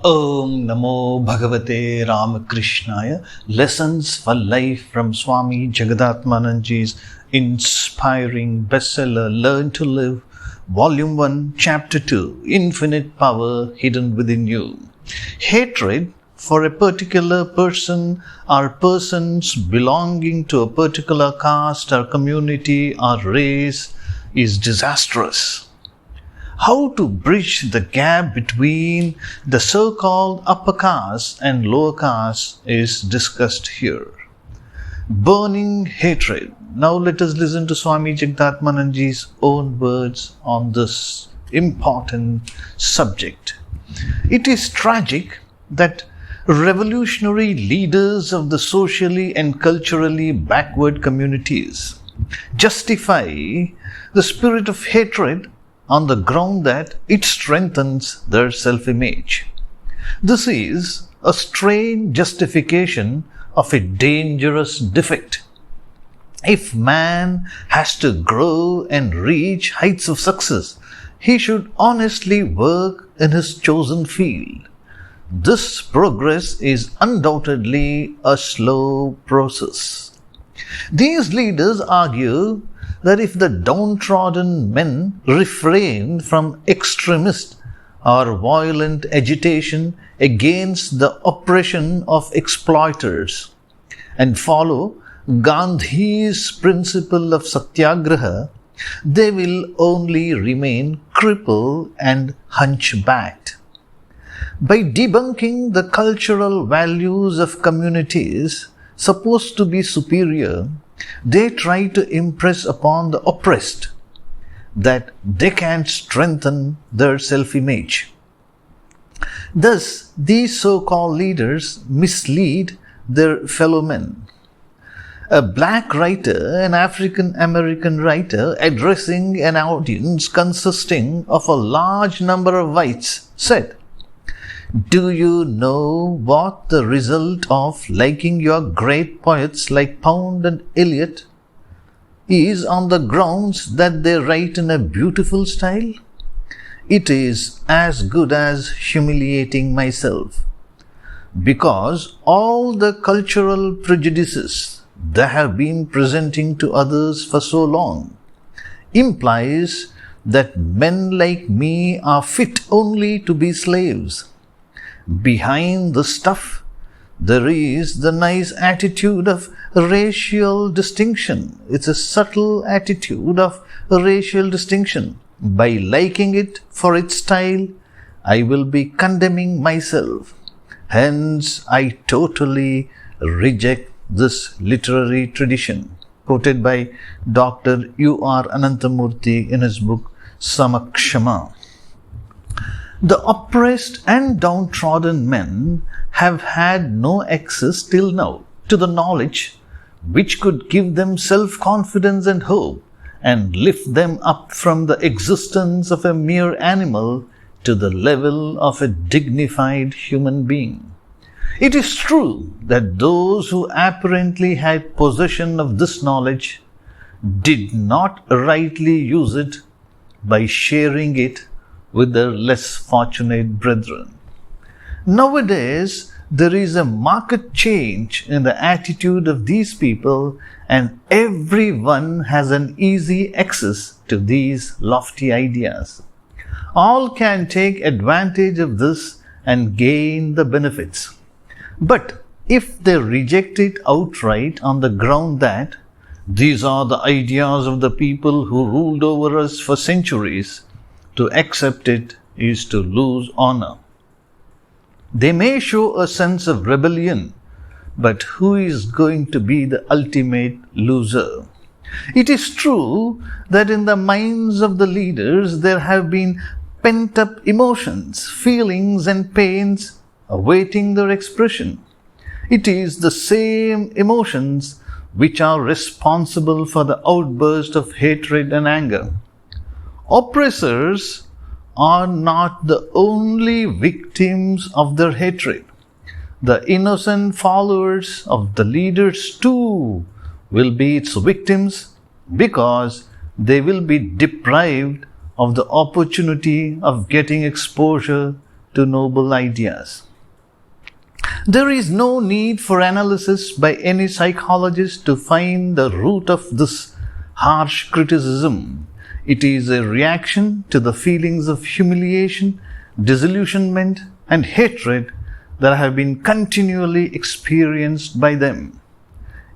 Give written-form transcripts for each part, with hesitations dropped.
Om Namo Bhagavate Ramakrishnaya. Lessons for Life from Swami Jagadatmananji's inspiring bestseller Learn to Live, Volume 1, Chapter 2, Infinite Power Hidden Within You. Hatred for a particular person or persons belonging to a particular caste or community or race is disastrous. How to bridge the gap between the so-called upper caste and lower caste is discussed here. Burning hatred. Now let us listen to Swami Jagadatmananji's own words on this important subject. It is tragic that revolutionary leaders of the socially and culturally backward communities justify the spirit of hatred on the ground that it strengthens their self-image. This is a strange justification of a dangerous defect. If man has to grow and reach heights of success, he should honestly work in his chosen field. This progress is undoubtedly a slow process. These leaders argue that if the downtrodden men refrain from extremist or violent agitation against the oppression of exploiters and follow Gandhi's principle of Satyagraha, they will only remain crippled and hunchbacked. By debunking the cultural values of communities supposed to be superior, they try to impress upon the oppressed that they can strengthen their self-image. Thus, these so-called leaders mislead their fellow men. A black writer, an African-American writer, addressing an audience consisting of a large number of whites, said, "Do you know what the result of liking your great poets like Pound and Eliot is on the grounds that they write in a beautiful style? It is as good as humiliating myself, because all the cultural prejudices they have been presenting to others for so long implies that men like me are fit only to be slaves. Behind the stuff, there is the nice attitude of racial distinction. It's a subtle attitude of racial distinction. By liking it for its style, I will be condemning myself. Hence, I totally reject this literary tradition." Quoted by Dr. U.R. Ananthamurthy in his book Samakshama. The oppressed and downtrodden men have had no access till now to the knowledge which could give them self-confidence and hope and lift them up from the existence of a mere animal to the level of a dignified human being. It is true that those who apparently had possession of this knowledge did not rightly use it by sharing it with their less fortunate brethren. Nowadays, there is a marked change in the attitude of these people, and everyone has an easy access to these lofty ideas. All can take advantage of this and gain the benefits. But if they reject it outright on the ground that these are the ideas of the people who ruled over us for centuries, to accept it is to lose honor. They may show a sense of rebellion, but who is going to be the ultimate loser? It is true that in the minds of the leaders there have been pent-up emotions, feelings and pains awaiting their expression. It is the same emotions which are responsible for the outburst of hatred and anger. Oppressors are not the only victims of their hatred. The innocent followers of the leaders too will be its victims, because they will be deprived of the opportunity of getting exposure to noble ideas. There is no need for analysis by any psychologist to find the root of this harsh criticism. It is a reaction to the feelings of humiliation, disillusionment, and hatred that have been continually experienced by them.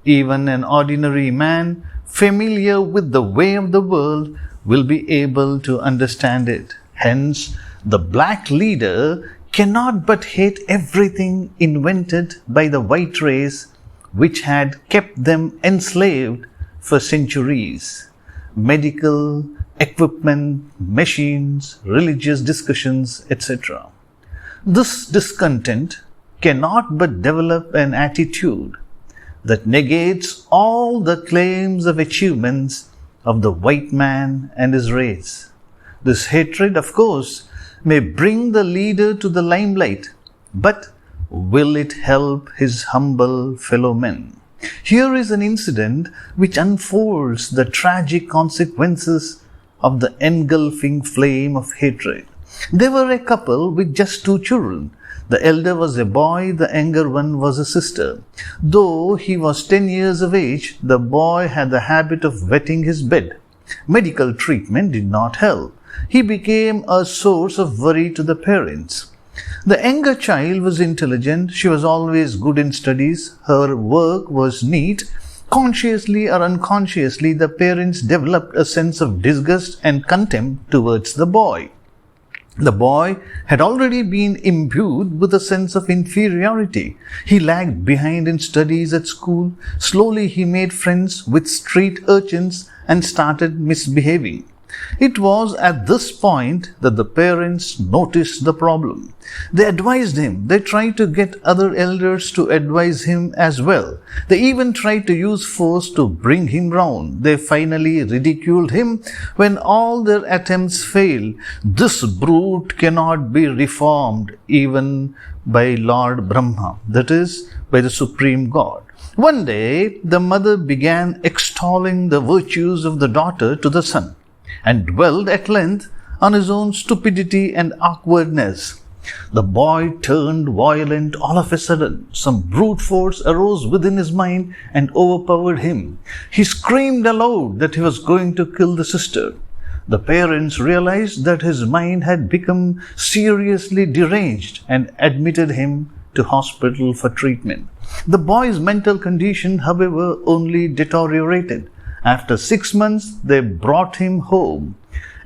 Even an ordinary man familiar with the way of the world will be able to understand it. Hence, the black leader cannot but hate everything invented by the white race which had kept them enslaved for centuries. Medical equipment, machines, religious discussions, etc. This discontent cannot but develop an attitude that negates all the claims of achievements of the white man and his race. This hatred, of course, may bring the leader to the limelight, but will it help his humble fellow men? Here is an incident which unfolds the tragic consequences of the engulfing flame of hatred. There were a couple with just 2 children. The elder was a boy, the younger one was a sister. Though he was 10 years of age, the boy had the habit of wetting his bed. Medical treatment did not help. He became a source of worry to the parents. The younger child was intelligent. She was always good in studies. Her work was neat. Consciously or unconsciously, the parents developed a sense of disgust and contempt towards the boy. The boy had already been imbued with a sense of inferiority. He lagged behind in studies at school. Slowly he made friends with street urchins and started misbehaving. It was at this point that the parents noticed the problem. They advised him. They tried to get other elders to advise him as well. They even tried to use force to bring him round. They finally ridiculed him. When all their attempts failed, this brute cannot be reformed even by Lord Brahma, that is, by the Supreme God. One day, the mother began extolling the virtues of the daughter to the son, and dwelled at length on his own stupidity and awkwardness. The boy turned violent all of a sudden. Some brute force arose within his mind and overpowered him. He screamed aloud that he was going to kill the sister. The parents realized that his mind had become seriously deranged and admitted him to hospital for treatment. The boy's mental condition, however, only deteriorated. After 6 months, they brought him home.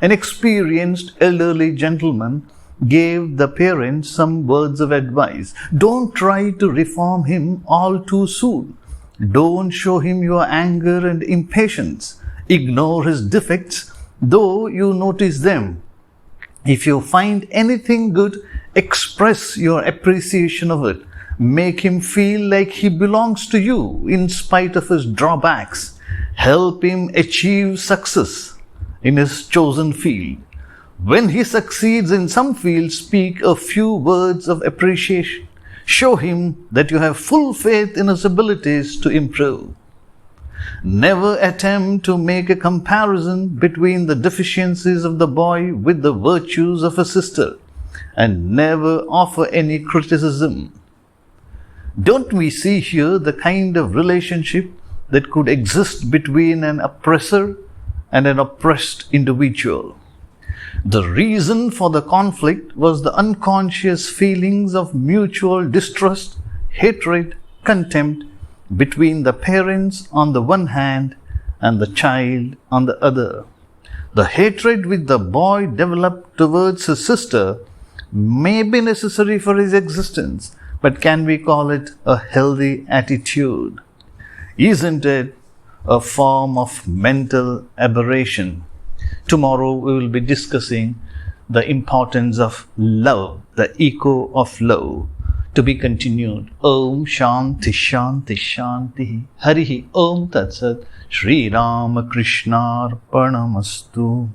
An experienced elderly gentleman gave the parents some words of advice. Don't try to reform him all too soon. Don't show him your anger and impatience. Ignore his defects, though you notice them. If you find anything good, express your appreciation of it. Make him feel like he belongs to you in spite of his drawbacks. Help him achieve success in his chosen field. When he succeeds in some field, speak a few words of appreciation. Show him that you have full faith in his abilities to improve. Never attempt to make a comparison between the deficiencies of the boy with the virtues of a sister, and never offer any criticism. Don't we see here the kind of relationship that could exist between an oppressor and an oppressed individual? The reason for the conflict was the unconscious feelings of mutual distrust, hatred, contempt between the parents on the one hand and the child on the other. The hatred which the boy developed towards his sister may be necessary for his existence, but can we call it a healthy attitude? Isn't it a form of mental aberration? Tomorrow we will be discussing the importance of love, the echo of love. To be continued. Om Shanti Shanti Shanti. Harihi Om Tat Sat. Shri Ramakrishna Arpanamastu.